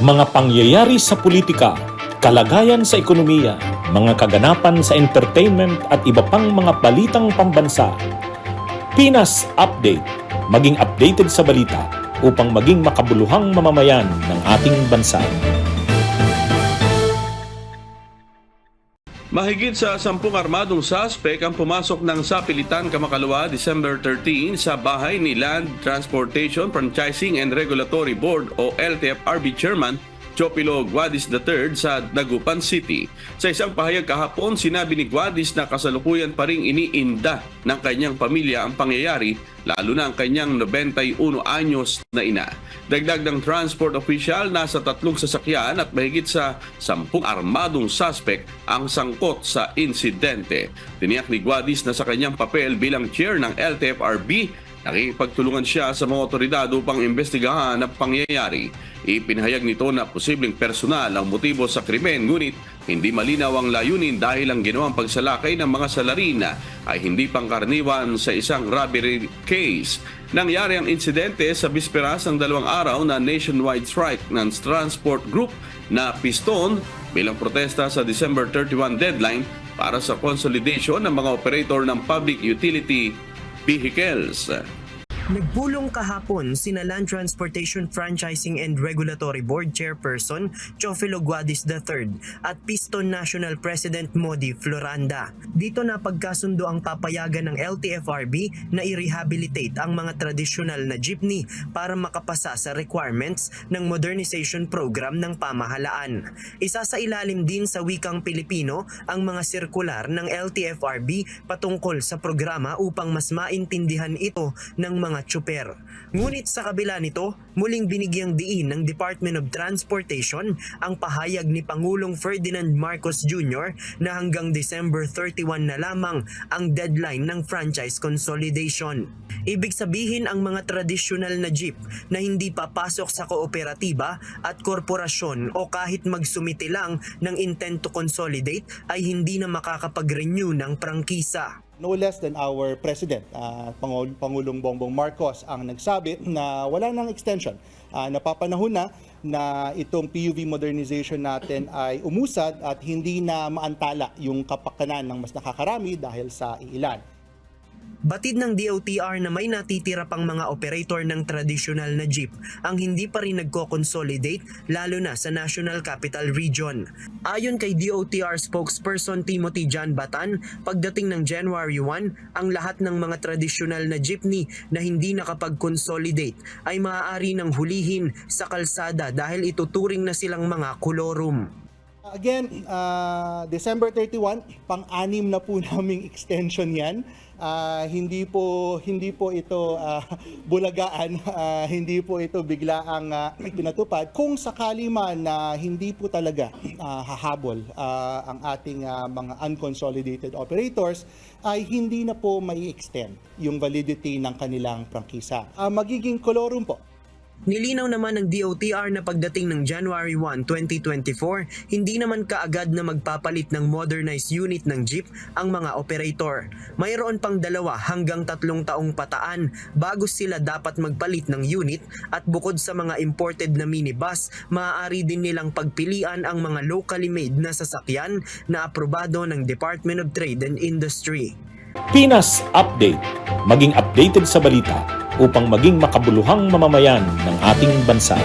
Mga pangyayari sa politika, kalagayan sa ekonomiya, mga kaganapan sa entertainment at iba pang mga balitang pambansa. Pinas Update, maging updated sa balita upang maging makabuluhang mamamayan ng ating bansa. Mahigit sa 10 armadong suspect ang pumasok ng sapilitan Kamakalawa December 13 sa bahay ni Land Transportation Franchising and Regulatory Board o LTFRB Chairman Chopilo Guadis III sa Dagupan City. Sa isang pahayag kahapon, sinabi ni Guadis na kasalukuyan pa ring iniinda ng kanyang pamilya ang pangyayari, lalo na ang kanyang 91 anyos na ina. Dagdag ng transport official, nasa 3 sasakyan at mahigit sa 10 armadong suspect ang sangkot sa insidente. Tiniyak ni Guadis na sa kanyang papel bilang chair ng LTFRB, nakikipagtulungan siya sa mga otoridad upang imbestigahan ang pangyayari. Ipinahayag nito na posibleng personal ang motibo sa krimen, ngunit hindi malinaw ang layunin dahil ang ginawang pagsalakay ng mga salarina ay hindi pangkaraniwan sa isang robbery case. Nangyari ang insidente sa bisperas ng 2 araw na nationwide strike ng Transport Group na Piston bilang protesta sa December 31 deadline para sa consolidation ng mga operator ng public utility vehicles. Nagpulong kahapon sina Land Transportation Franchising and Regulatory Board Chairperson Chofilo Guadis III at Piston National President Modi Floranda. Dito na pagkasundo ang papayagan ng LTFRB na i-rehabilitate ang mga tradisyonal na jeepney para makapasa sa requirements ng modernization program ng pamahalaan. Isa sa ilalim din sa wikang Pilipino ang mga sirkular ng LTFRB patungkol sa programa upang mas maintindihan ito ng mga tsuper. Ngunit sa kabila nito, muling binigyang diin ng Department of Transportation ang pahayag ni Pangulong Ferdinand Marcos Jr. na hanggang December 31 na lamang ang deadline ng franchise consolidation. Ibig sabihin ang mga tradisyonal na jeep na hindi papasok sa kooperatiba at korporasyon o kahit magsumiti lang ng intent to consolidate ay hindi na makakapag-renew ng prangkisa. No less than our President, Pangulong Bongbong Marcos, ang nagsabi na wala nang extension. Napapanahon na itong PUV modernization natin ay umusad at hindi na maantala yung kapakanan ng mas nakakarami dahil sa iilan. Batid ng DOTR na may natitira pang mga operator ng tradisyonal na jeep ang hindi pa rin nagko-consolidate lalo na sa National Capital Region. Ayon kay DOTR spokesperson Timothy John Batan, pagdating ng January 1, ang lahat ng mga tradisyonal na jeepney na hindi nakapag-consolidate ay maaari nang hulihin sa kalsada dahil ituturing na silang mga kolorum. Again, December 31, pang-anim na po naming extension yan. Hindi po ito bulagaan, hindi po ito biglaang pinatupad. Kung sakali man na hindi po talaga hahabol ang ating mga unconsolidated operators, ay hindi na po may extend yung validity ng kanilang prangkisa. Magiging kolorum po. Nilinaw naman ng DOTR na pagdating ng January 1, 2024, hindi naman kaagad na magpapalit ng modernized unit ng jeep ang mga operator. Mayroon pang 2 hanggang 3 taong pataan bago sila dapat magpalit ng unit at bukod sa mga imported na minibus, maaari din nilang pagpilian ang mga locally made na sasakyan na aprobado ng Department of Trade and Industry. Pinas Update, maging updated sa balita upang maging makabuluhang mamamayan ng ating bansa.